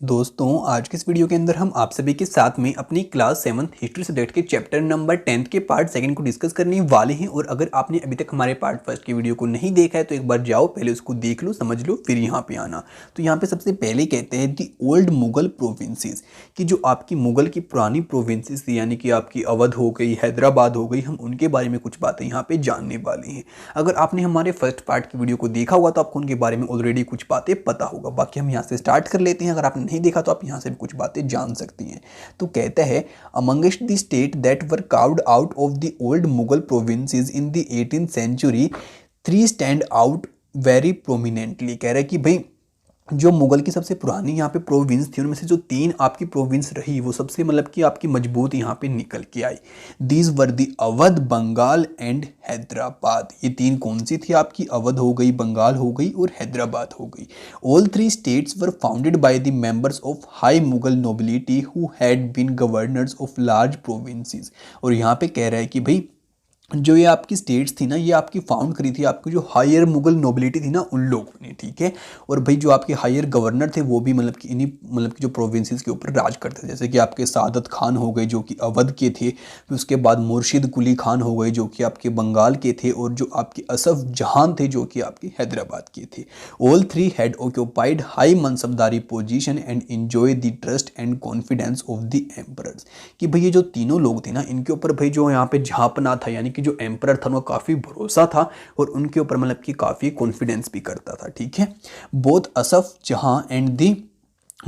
दोस्तों आज के इस वीडियो के अंदर हम आप सभी के साथ में अपनी क्लास 7th हिस्ट्री सब्जेक्ट के चैप्टर नंबर 10th के पार्ट सेकंड को डिस्कस करने वाले हैं। और अगर आपने अभी तक हमारे पार्ट फर्स्ट की वीडियो को नहीं देखा है तो एक बार जाओ, पहले उसको देख लो, समझ लो, फिर यहाँ पे आना। तो यहाँ पे सबसे पहले कहते हैं दी ओल्ड मुगल प्रोविंसेस, कि जो आपकी मुगल की पुरानी प्रोविंसेस थी, यानी कि आपकी अवध हो गई, हैदराबाद हो गई, हम उनके बारे में कुछ बातें यहाँ पे जानने वाले हैं। अगर आपने हमारे फर्स्ट पार्ट की वीडियो को देखा हुआ तो आपको उनके बारे में ऑलरेडी कुछ बातें पता होगा। बाकी हम यहाँ से स्टार्ट कर लेते हैं। अगर आपने नहीं देखा तो आप यहाँ से भी कुछ बातें जान सकती हैं। तो कहता है amongst the state that were carved out of the old Mughal provinces in the 18th century 3 stand out very prominently. कह रहा है कि भाई जो मुगल की सबसे पुरानी यहाँ पे प्रोविंस थी उनमें से जो 3 आपकी प्रोविंस रही वो सबसे मतलब कि आपकी मजबूत यहाँ पे निकल के आई। These were the Awadh, Bengal and Hyderabad. ये 3 कौन सी थी आपकी? अवध हो गई, बंगाल हो गई और हैदराबाद हो गई। All 3 states were founded by the members of high Mughal nobility who had been governors of large provinces. और यहाँ पे कह रहा है कि भाई जो ये आपकी स्टेट्स थी ना, ये आपकी फाउंड करी थी आपकी जो हायर मुगल नोबिलिटी थी ना उन लोगों ने, ठीक है। और भाई जो आपके हायर गवर्नर थे वो भी मतलब कि इन्हीं मतलब कि जो प्रोविंसेस के ऊपर राज करते थे। जैसे कि आपके सादत खान हो गए जो कि अवध के थे, फिर उसके बाद मुर्शिद कुली खान हो गए जो कि आपके बंगाल के थे, और जो आपके असफ जहान थे जो कि आपके हैदराबाद के थे। All 3 had occupied high मनसबदारी position and enjoy the trust and confidence of the emperors. कि भाई ये जो तीनों लोग थे ना इनके ऊपर भाई जो यहाँ पे झापना था, यानी कि जो एम्परर था वो काफ़ी भरोसा था और उनके ऊपर मतलब कि काफ़ी कॉन्फिडेंस भी करता था, ठीक है। बोथ असफ जहां एंड दी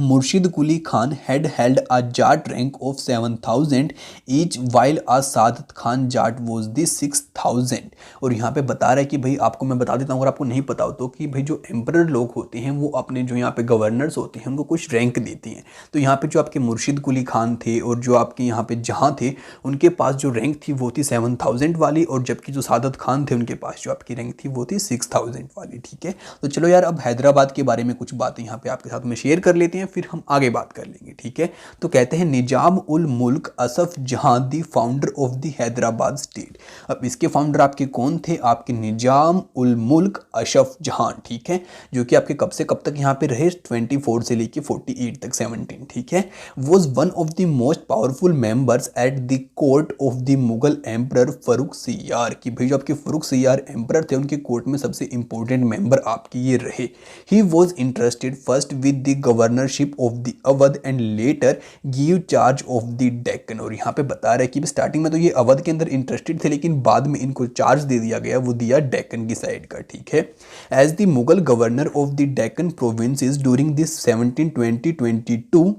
मुर्शिद Quli Khan had held a Jat rank of 7,000 each while a Saadat Khan Jat was the 6,000। और यहाँ पे बता रहा है कि भाई आपको मैं बता देता हूँ अगर आपको नहीं पता हो तो, कि भाई जो एम्परर लोग होते हैं वो अपने जो यहाँ पे गवर्नर्स होते हैं उनको कुछ रैंक देती हैं। तो यहाँ पे जो आपके मुर्शिद कुली खान थे और जो आपके यहाँ पे जहाँ थे उनके पास जो रैंक थी वो थी 7,000 वाली, और जबकि जो सादत खान थे उनके पास जो आपकी रैंक थी वो थी 6,000 वाली, ठीक है। तो चलो यार अब हैदराबाद के बारे में कुछ बातें यहाँ पे आपके साथ में शेयर कर लेते हैं, फिर हम आगे बात कर लेंगे, ठीक है। तो कहते हैं निजाम उल मुल्क असफ जहां the founder of the Hyderabad state. अब इसके फाउंडर आपके कौन थे? आपके निजाम उल मुल्क अशफ जहां, ठीक है, जो कि आपके कब से कब तक यहाँ पे रहे? 24 से लेके 48 तक, 17, ठीक है। Was one of the most powerful members at the court of the Mughal emperor Farrukh सियार। की भाई जो आपके फरुख सियार एम्परर थे उनके कोर्ट में सबसे इंपॉर्टेंट मेंबर आपके ये रहे। He was interested first with the governorship of the Awadh and later give charge of the Deccan. और यहाँ पे बता रहा है कि स्टार्टिंग में तो ये अवध के अंदर इंटरेस्टेड थे लेकिन बाद में इनको चार्ज दे दिया गया, वो दिया डेक्कन की साइड का, ठीक है। As the Mughal governor of the Deccan provinces during this 1720-22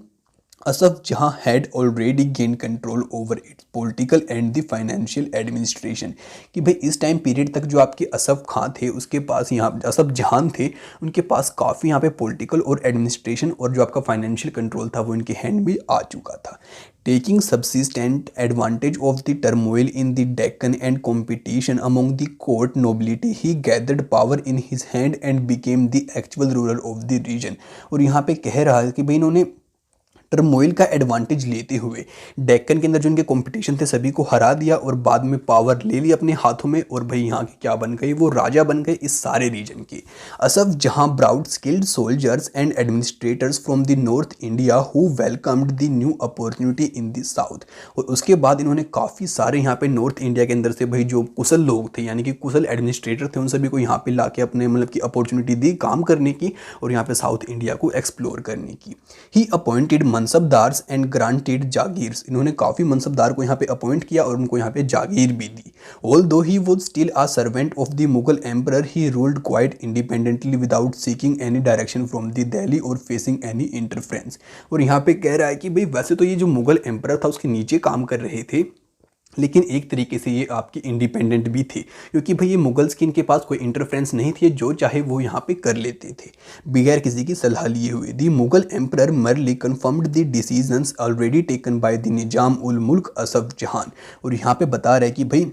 Asaf Jah had already gain control over its political and the financial administration. कि भाई इस टाइम पीरियड तक जो आपके असफ खां थे उसके पास, यहाँ असफ जहान थे उनके पास काफ़ी यहाँ पे पॉलिटिकल और एडमिनिस्ट्रेशन और जो आपका फाइनेंशियल कंट्रोल था वो इनके हैंड में आ चुका था। Taking subsistent advantage of the turmoil in the Deccan and competition among the court nobility he gathered power in his hand and became the actual ruler of the region. और यहाँ पे कह रहा है कि भाई इन्होंने टर्मोइल का एडवांटेज लेते हुए डेक्कन के अंदर जो इनके कंपटीशन थे सभी को हरा दिया और बाद में पावर ले ली अपने हाथों में, और भाई यहाँ के क्या बन गए? वो राजा बन गए इस सारे रीजन के। Asaf Jah brought skilled soldiers and administrators from the north India who welcomed the new opportunity in the south. और उसके बाद इन्होंने काफ़ी सारे यहाँ पे नॉर्थ इंडिया के अंदर से भाई जो कुशल लोग थे, यानी कि कुशल एडमिनिस्ट्रेटर थे, उन सभी को यहाँ पे ला के अपने मतलब की अपॉर्चुनिटी दी काम करने की और यहाँ पे साउथ इंडिया को एक्सप्लोर करने की। He appointed mansabdars and granted jagirs. इन्होंने काफ़ी मनसबदार को यहाँ पे अपॉइंट किया और उनको यहाँ पे जागीर भी दी। Although he was still a servant of the Mughal emperor he ruled quite independently without seeking any direction from the Delhi और फेसिंग एनी इंटरफ्रेंस। और यहाँ पे कह रहा है कि भाई वैसे तो ये जो मुगल एम्परर था उसके नीचे काम कर रहे थे लेकिन एक तरीके से ये आपकी इंडिपेंडेंट भी थे, क्योंकि भाई ये मुगल्स की इनके पास कोई इंटरफ्रेंस नहीं थी, जो चाहे वो यहाँ पे कर लेते थे बगैर किसी की सलाह लिए हुए। The Mughal emperor merely confirmed the decisions already taken by the Nizam ul Mulk Asaf जहान। और यहाँ पे बता रहा है कि भाई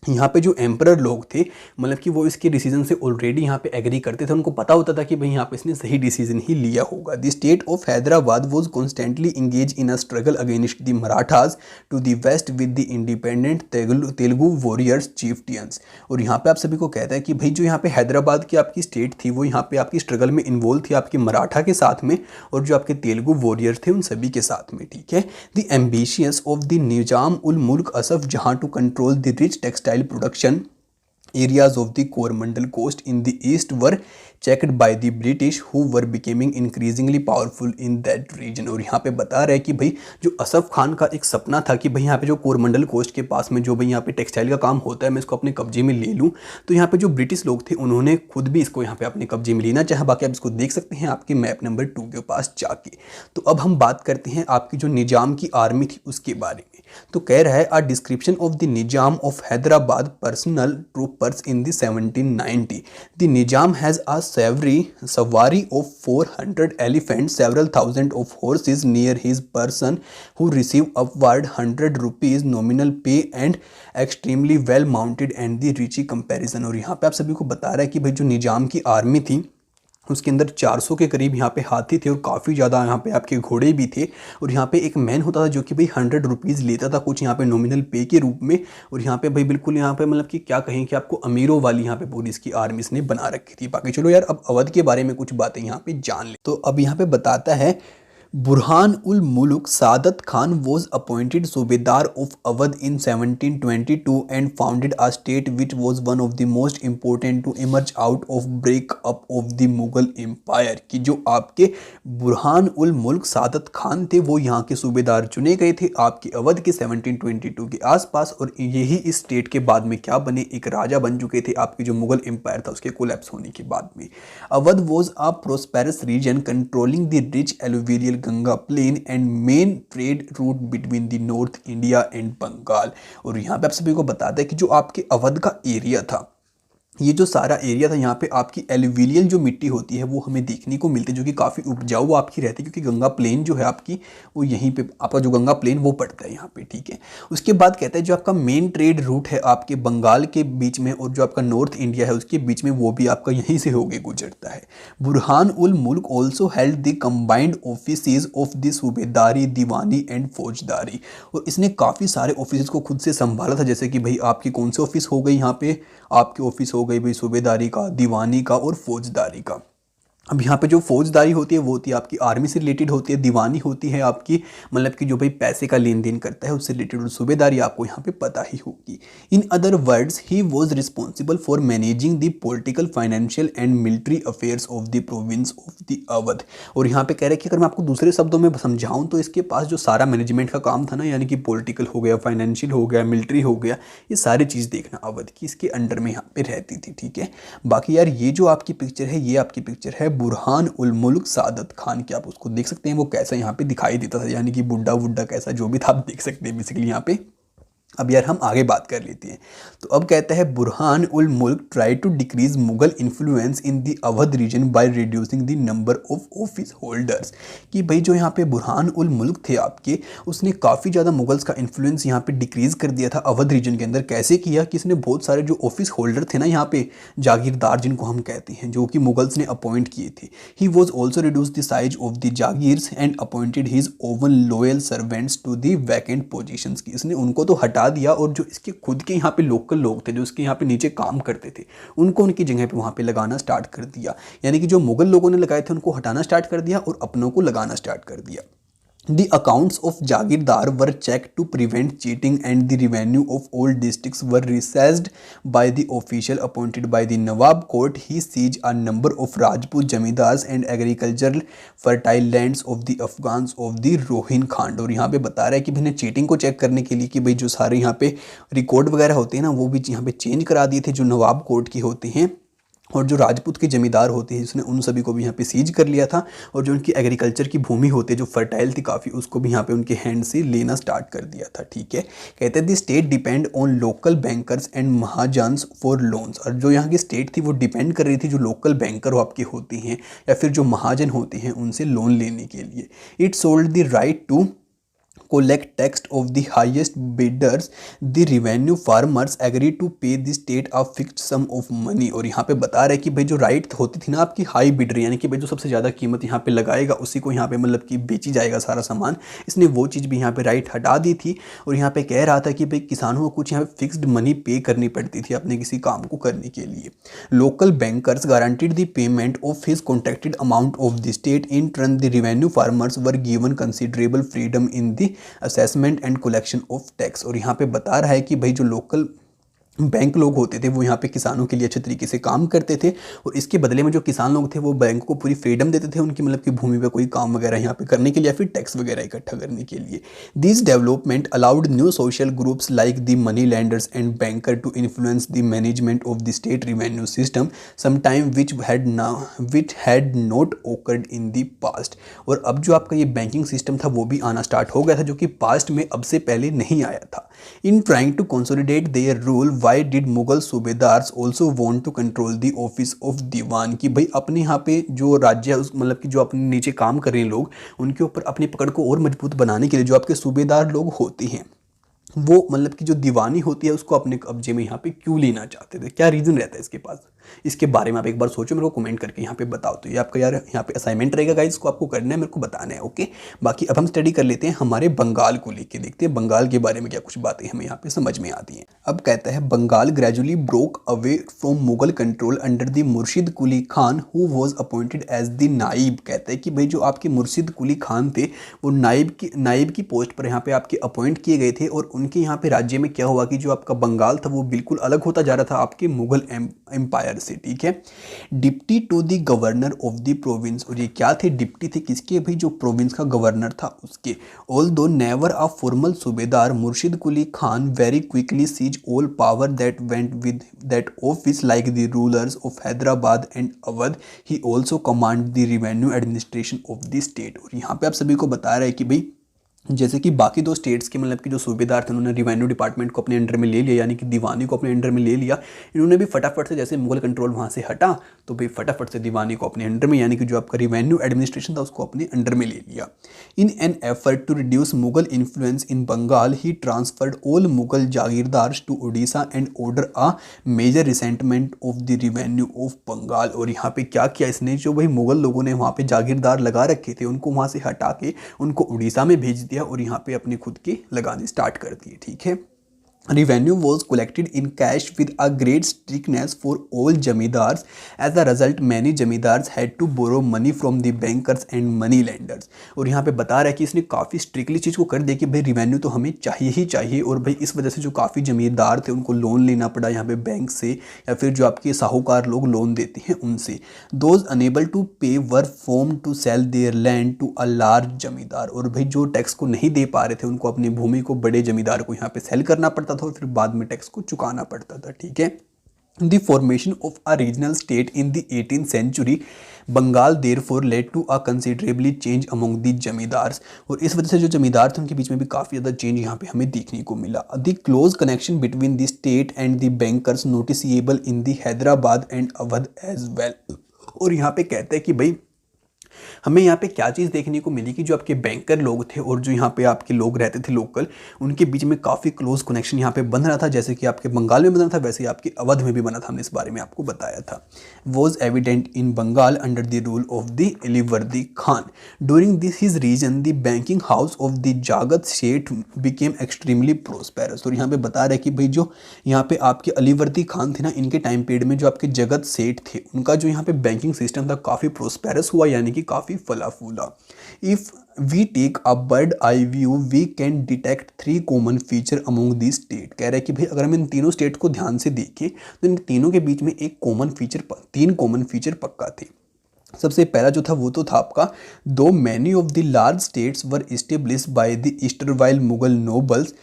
यहाँ पे जो एम्परर लोग थे, मतलब कि वो इसके डिसीजन से ऑलरेडी यहाँ पे एग्री करते थे, उनको पता होता था कि भाई यहाँ पे इसने सही डिसीजन ही लिया होगा। The state of Hyderabad was constantly engage in a struggle against the Marathas to the west with the independent Telugu warriors chieftains. और यहाँ पे आप सभी को कहता है कि भाई जो यहाँ पे हैदराबाद की आपकी स्टेट थी वो यहाँ पे आपकी स्ट्रगल में इन्वॉल्व थी आपके मराठा के साथ में और जो आपके तेलुगु वॉरियर्स थे उन सभी के साथ में, ठीक है। The ambitious of the Nizam ul Mulk Asaf Jah to control the rich textile production areas of the Coromandel coast in the east were checked by the British who were becoming increasingly powerful in that region। और यहाँ पे बता रहा है कि भाई जो असफ खान का एक सपना था कि भाई यहाँ पे जो कोरमंडल कोस्ट के पास में जो भाई यहाँ पे टेक्सटाइल का काम होता है मैं इसको अपने कब्जे में ले लूँ, तो यहाँ पे जो ब्रिटिश लोग थे उन्होंने खुद भी इसको यहाँ पे अपने कब्जे में लेना चाहा। बाकी आप इसको देख सकते हैं आपके मैप नंबर 2 के पास जाके। तो अब हम बात करते हैं आपकी जो निजाम की आर्मी थी उसके बारे में। तो कह रहा है a description of the Nizam of Hyderabad personal troopers in the 1790। The Nizam has a सवारी of 400 elephants, several thousand of horses near his person, who receive upward 100 rupees nominal pay and extremely well mounted and the richy comparison। और यहाँ पे आप सभी को बता रहा है कि भाई जो निजाम की आर्मी थी उसके अंदर 400 के करीब यहाँ पे हाथी थे और काफ़ी ज़्यादा यहाँ पे आपके घोड़े भी थे। और यहाँ पे एक मैन होता था जो कि भाई 100 रुपीज़ लेता था कुछ यहाँ पे नॉमिनल पे के रूप में। और यहाँ पे भाई बिल्कुल यहाँ पे मतलब कि क्या कहें कि आपको अमीरों वाली यहाँ पे पुलिस की आर्मी इसने बना रखी थी। बाकी चलो यार अब अवध के बारे में कुछ बातें यहाँ पे जान ले। तो अब यहाँ पे बताता है बुरहान उल मुल्क सादत खान was appointed सूबेदार of Awadh in 1722 and founded a state which was one of the most important to emerge out of break up of the Mughal empire। कि जो आपके बुरहान उल मुल्क सादत खान थे वो यहाँ के सूबेदार चुने गए थे आपके अवध के 1722 के आसपास। और यही इस स्टेट के बाद में क्या बने, एक राजा बन चुके थे आपके जो मुगल एम्पायर था उसके कोलैप्स होने के बाद में। Awadh was a prosperous region controlling the rich alluvial Ganga plain and main trade route between the north India and Bengal. और यहाँ पे आप सभी को बताते हैं कि जो आपके अवध का एरिया था, ये जो सारा एरिया था यहाँ पे आपकी एलुवियल जो मिट्टी होती है वो हमें देखने को मिलती है जो कि काफ़ी उपजाऊ आपकी रहती है, क्योंकि गंगा प्लेन जो है आपकी वो यहीं पे आपका जो गंगा प्लेन वो पड़ता है यहाँ पे, ठीक है। उसके बाद कहता है जो आपका मेन ट्रेड रूट है आपके बंगाल के बीच में और जो आपका नॉर्थ इंडिया है उसके बीच में वो भी आपका यहीं से होके गुजरता है। Burhan ul Mulk also held the combined offices of the subedari, diwani and faujdari. और इसने काफ़ी सारे ऑफिस को खुद से संभाला था, जैसे कि भाई आपकी कौन से ऑफिस हो गई यहाँ पे, आपके ऑफिस हो गई भाई सूबेदारी का, दीवानी का और फौजदारी का। अब यहाँ पे जो फौजदारी होती है वो होती है आपकी आर्मी से रिलेटेड होती है, दीवानी होती है आपकी मतलब कि जो भाई पैसे का लेन देन करता है उससे रिलेटेड, और सूबेदारी आपको यहाँ पे पता ही होगी। In other words he was responsible for managing the political, financial and military affairs of the province of the Awadh. और यहाँ पे कह रहे हैं कि अगर मैं आपको दूसरे शब्दों में समझाऊँ तो इसके पास जो सारा मैनेजमेंट का काम था ना, यानी कि पॉलिटिकल हो गया, फाइनेंशियल हो गया, मिलिट्री हो गया, ये सारी चीज़ देखना अवध की इसके अंडर में यहाँ पे रहती थी, ठीक है। बाकी यार ये जो आपकी पिक्चर है ये आपकी पिक्चर है बुरहान उल मुल्क सादत खान की। आप उसको देख सकते हैं वो कैसा यहाँ पे दिखाई देता था, यानी कि बुड्ढा वुड्ढा कैसा जो भी था आप देख सकते हैं बेसिकली यहाँ पे। अब यार हम आगे बात कर लेते हैं। तो अब कहता है Burhan ul Mulk try to decrease Mughal influence in the Awadh region by reducing the number of office holders. कि भाई जो यहाँ पे बुरहान उल मुल्क थे आपके, उसने काफ़ी ज़्यादा मुगल्स का इन्फ्लुएंस यहाँ पे डिक्रीज कर दिया था अवध रीजन के अंदर। कैसे किया कि इसने बहुत सारे जो ऑफिस होल्डर थे ना यहाँ पे, जागीरदार जिनको हम कहते हैं, जो कि मुगल्स ने अपॉइंट किए थे, he was also reduce the size of the jagirs and appointed his own loyal servants to the vacant positions. की इसने उनको तो हटा दिया और जो इसके खुद के यहाँ पे लोकल लोग थे जो इसके यहाँ पे नीचे काम करते थे उनको उनकी जगह पे वहाँ पे लगाना स्टार्ट कर दिया। यानी कि जो मुगल लोगों ने लगाए थे उनको हटाना स्टार्ट कर दिया और अपनों को लगाना स्टार्ट कर दिया। The accounts of Jagirdar were checked to prevent cheating and the revenue of all districts were reassessed by the official appointed by the Nawab court. He seized a number of Rajput Jamidars and agricultural fertile lands of the Afghans of the Rohin Khand। और यहाँ पे बता रहा है कि मैंने cheating को check करने के लिए कि भाई जो सारे यहाँ पे रिकॉर्ड वगैरह होते हैं ना वो भी यहाँ पे चेंज करा दिए थे जो नवाब कोर्ट के होते हैं, और जो राजपूत के जमींदार होते हैं उसने उन सभी को भी यहाँ पे सीज कर लिया था। और जो उनकी एग्रीकल्चर की भूमि होती है जो फर्टाइल थी काफ़ी, उसको भी यहाँ पे उनके हैंड से लेना स्टार्ट कर दिया था, ठीक है। कहते हैं the state depend on local bankers and mahajans for loans. और जो यहाँ की स्टेट थी वो डिपेंड कर रही थी जो लोकल बैंकर आपके होते हैं या फिर जो महाजन होते हैं उनसे लोन लेने के लिए। It sold the right to collect tax of the highest bidders, the revenue farmers agree to pay the state a fixed sum of money। और यहाँ पे बता रहे हैं कि भाई जो राइट होती थी ना आपकी हाई बिडर, यानी कि भाई जो सबसे ज़्यादा कीमत यहाँ पे लगाएगा उसी को यहाँ पे मतलब कि बेची जाएगा सारा सामान, इसने वो चीज़ भी यहाँ पे राइट हटा दी थी। और यहाँ पे कह रहा था कि भाई किसानों को कुछ यहाँ पे फिक्स्ड मनी पे करनी पड़ती थी अपने किसी काम को करने के लिए। Local bankers guaranteed the payment of his contracted amount of the state. In turn the revenue farmers were given considerable freedom in the assessment and collection of tax. और यहाँ पे बता रहा है कि भाई जो लोकल बैंक लोग होते थे वो यहाँ पे किसानों के लिए अच्छे तरीके से काम करते थे, और इसके बदले में जो किसान लोग थे वो बैंक को पूरी फ्रीडम देते थे उनकी मतलब कि भूमि पे कोई काम वगैरह यहाँ पे करने के लिए या फिर टैक्स वगैरह इकट्ठा करने के लिए। This development allowed new social groups like the money lenders and banker to influence the management of the state revenue system sometime which had not occurred in the past. और अब जो आपका ये बैंकिंग सिस्टम था वो भी आना start हो गया था, जो कि पास्ट में अब से पहले नहीं आया था। In trying to consolidate their rule, why did Mughal subedars also want to control the office of diwan. कि भाई अपने यहाँ पे जो राज्य है उस मतलब कि जो अपने नीचे काम कर रहे हैं लोग, उनके ऊपर अपनी पकड़ को और मजबूत बनाने के लिए जो आपके सूबेदार लोग होते हैं वो मतलब कि जो दीवानी होती है उसको अपने कब्जे में यहाँ पे क्यों लेना चाहते थे, क्या रीज़न रहता है इसके पास, इसके बारे में आप एक बार सोचो, मेरे को कमेंट करके यहाँ पे बताओ। तो ये आपका यार यहाँ पे असाइनमेंट रहेगा गाइस, इसको आपको करना है, मेरे को बताना है। ओके, बाकी अब हम स्टडी कर लेते हैं हमारे बंगाल को लेके, देखते हैं बंगाल के बारे में क्या कुछ बातें हमें यहाँ पे समझ में आती हैं। अब कहता है Bengal gradually broke away from Mughal control under the Murshid Quli Khan who was appointed as the naib. कहता है कि भाई जो आपके मुर्शिद कुली खान थे वो नाइब की पोस्ट पर यहाँ पे आपके अपॉइंट किए गए थे, और उनके यहाँ पे राज्य में क्या हुआ कि जो आपका बंगाल था वो बिल्कुल अलग होता जा रहा था आपके मुगल एम्पायर से। ठीक है, deputy to the governor of the province. और ये क्या थे, डिप्टी थे किसके, भाई जो प्रोविंस का गवर्नर था उसके। Although never a formal subedar, Murshid Quli Khan very quickly seize all power that went with that office like the rulers of Hyderabad and Awadh. He also command the revenue administration of the state. और यहाँ पे आप सभी को बता रहे हैं कि भाई जैसे कि बाकी दो स्टेट्स के मतलब कि जो सूबेदार थे उन्होंने रिवेन्यू डिपार्टमेंट को अपने अंडर में ले लिया, यानी कि दीवानी को अपने अंडर में ले लिया, इन्होंने भी फटाफट से जैसे मुगल कंट्रोल वहाँ से हटा तो भाई फटाफट से दीवानी को अपने अंडर में, यानी कि जो आपका रिवेन्यू एडमिनिस्ट्रेशन था उसको अपने अंडर में ले लिया। In an effort to reduce Mughal influence in Bengal he transferred all Mughal jagirdars to Orissa and order a major resentment of the revenue of Bengal. और यहाँ पे क्या किया इसने, जो भाई मुगल लोगों ने वहाँ पे जागीरदार लगा रखे थे उनको वहाँ से हटा के उनको उड़ीसा में भेज दिया और यहाँ पे अपने खुद के लगाने स्टार्ट कर दिए। ठीक है, revenue was collected in cash with a great strictness for all jamidars. As a result, many jamidars had to borrow money from the bankers and money lenders. और यहाँ पे बता रहा है कि इसने काफ़ी स्ट्रिक्टली चीज़ को कर दिया कि भाई रिवेन्यू तो हमें चाहिए ही चाहिए, और भाई इस वजह से जो काफ़ी जमींदार थे उनको लोन लेना पड़ा यहाँ पे बैंक से या फिर जो आपके साहूकार लोग लोन देते हैं उनसे। Those unable to pay were forced to sell their land to a large zamindar. और भाई जो टैक्स को नहीं दे पा रहे थे उनको अपनी भूमि को बड़े जमींदार को यहाँ पे सेल करना पड़ता था और फिर बाद में टैक्स को चुकाना पड़ता था। ठीक है, the formation of a regional state in the 18th century Bengal therefore led to a considerably change among the zamindars. और इस वजह से जो जमींदार थे उनके बीच में भी काफ़ी ज़्यादा चेंज यहाँ पे हमें देखने को मिला। The close connection between the state and the bankers noticeable in the Hyderabad and Awadh as well. और यहाँ पे कहते हैं कि भाई हमें यहाँ पे क्या चीज़ देखने को मिली कि जो आपके बैंकर लोग थे और जो यहाँ पे आपके लोग रहते थे लोकल, उनके बीच में काफ़ी क्लोज कनेक्शन यहाँ पे बन रहा था, जैसे कि आपके बंगाल में बन रहा था वैसे ही आपके अवध में भी बना था, हमने इस बारे में आपको बताया था। Was evident in Bengal under the rule of the Alivardi Khan. During this his region the banking house of the Jagat Seth became extremely prosperous. और यहाँ पे बता रहे कि भाई जो यहाँ पे आपके अलीवर्दी खान थे ना, इनके टाइम पीरियड में जो आपके जगत सेठ थे उनका जो यहाँ पे बैंकिंग सिस्टम था काफ़ी प्रोस्पेरस हुआ, यानी कि काफ़ी फला फूला। If we take a bird eye view we can detect 3 common feature among the state. कह रहा है कि भाई अगर हम इन तीनों स्टेट को ध्यान से देखें तो इन तीनों के बीच में एक कॉमन फीचर, 3 कॉमन फीचर पक्का थे। सबसे पहला जो था वो तो था आपका, though many of the large states were established by the erstwhile Mughal nobles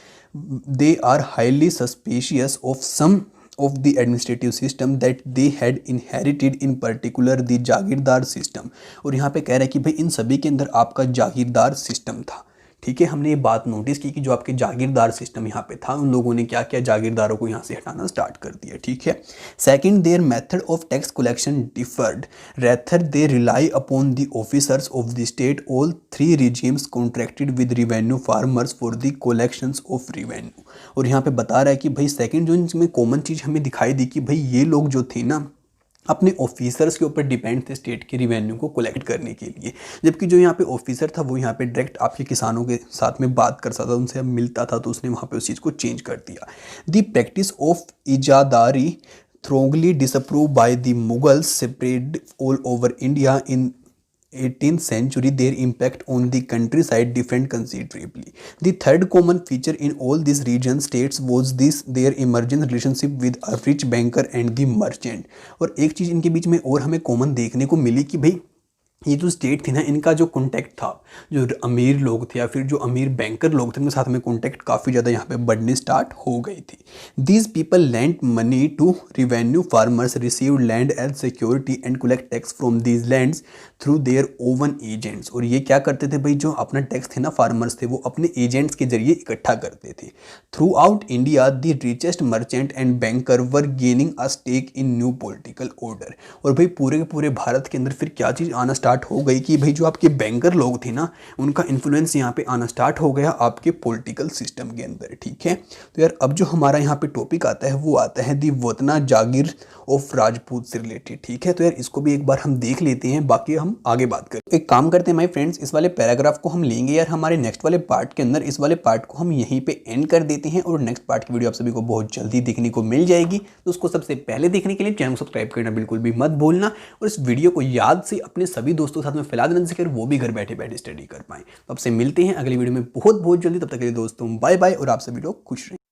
they are highly suspicious of some of the administrative system that they had inherited, in particular the jagirdar system. और यहाँ पे कह रहा है कि भाई इन सभी के अंदर आपका जागीरदार सिस्टम था। ठीक है, हमने ये बात नोटिस की कि जो आपके जागीरदार सिस्टम यहाँ पे था, उन लोगों ने क्या किया, जागीरदारों को यहाँ से हटाना स्टार्ट कर दिया। ठीक है, second, their method of tax collection differed, rather they rely upon the officers of the state, all three regimes contracted with revenue farmers for the collections of revenue. और यहाँ पे बता रहा है कि भाई सेकंड जो इनमें कॉमन चीज़ हमें दिखाई दी कि भाई ये लोग जो थे ना अपने ऑफिसर्स के ऊपर डिपेंड थे स्टेट के रिवेन्यू को कलेक्ट करने के लिए, जबकि जो यहाँ पे ऑफिसर था वो यहाँ पे डायरेक्ट आपके किसानों के साथ में बात कर सकता था, उनसे मिलता था, तो उसने वहाँ पे उस चीज़ को चेंज कर दिया। The practice of ijaradari strongly disapproved by the Mughals spread all over India in 18th century. Their impact on the countryside differed considerably. The third common feature in all these region states was this their emergent relationship with a rich banker and the merchant. और एक चीज़ इनके बीच में और हमें common देखने को मिली कि भाई ये जो स्टेट थी ना, इनका जो कॉन्टैक्ट था, जो अमीर लोग थे या फिर जो अमीर बैंकर लोग थे, उनके साथ में कॉन्टैक्ट काफ़ी ज़्यादा यहाँ पे बढ़ने स्टार्ट हो गई थी। These people lend money to revenue farmers, receive land as security and collect tax from these lands through their own agents. और ये क्या करते थे भाई, जो अपना टैक्स थे ना फार्मर्स थे, वो अपने एजेंट्स के जरिए इकट्ठा करते थे। Throughout India the richest merchant and banker were gaining a stake in new political order. और भाई पूरे के पूरे भारत के अंदर फिर क्या चीज़ आना स्टार्ट हो गई कि भाई जो आपके बैंकर लोग थे ना, उनका इन्फ्लुएंस यहाँ पे आना स्टार्ट हो गया आपके पॉलिटिकल सिस्टम के अंदर। ठीक है, तो यार अब जो हमारा यहाँ पे टॉपिक आता है वो आता है दी वतना जागीर ऑफ राजपूत से रिलेटेड। ठीक है, तो यार इसको भी एक बार हम देख लेते हैं, बाकी हम आगे बात करें। एक काम करते हैं माय फ्रेंड्स, इस वाले पैराग्राफ को हम लेंगे यार हमारे नेक्स्ट वाले पार्ट के अंदर, इस वाले पार्ट को हम यहीं पे एंड कर देते हैं और नेक्स्ट पार्ट की वीडियो आप सभी को बहुत जल्दी देखने को मिल जाएगी। तो उसको सबसे पहले देखने के लिए चैनल को सब्सक्राइब करना बिल्कुल भी मत भूलना, और इस वीडियो को याद से अपने सभी दोस्तों के साथ में फैला देना जिससे वो भी घर बैठे बैठे स्टडी कर पाएं। तो आपसे मिलते हैं अगली वीडियो में बहुत बहुत जल्दी, तब तक के लिए दोस्तों बाय बाय, और आप सभी लोग खुश रहें।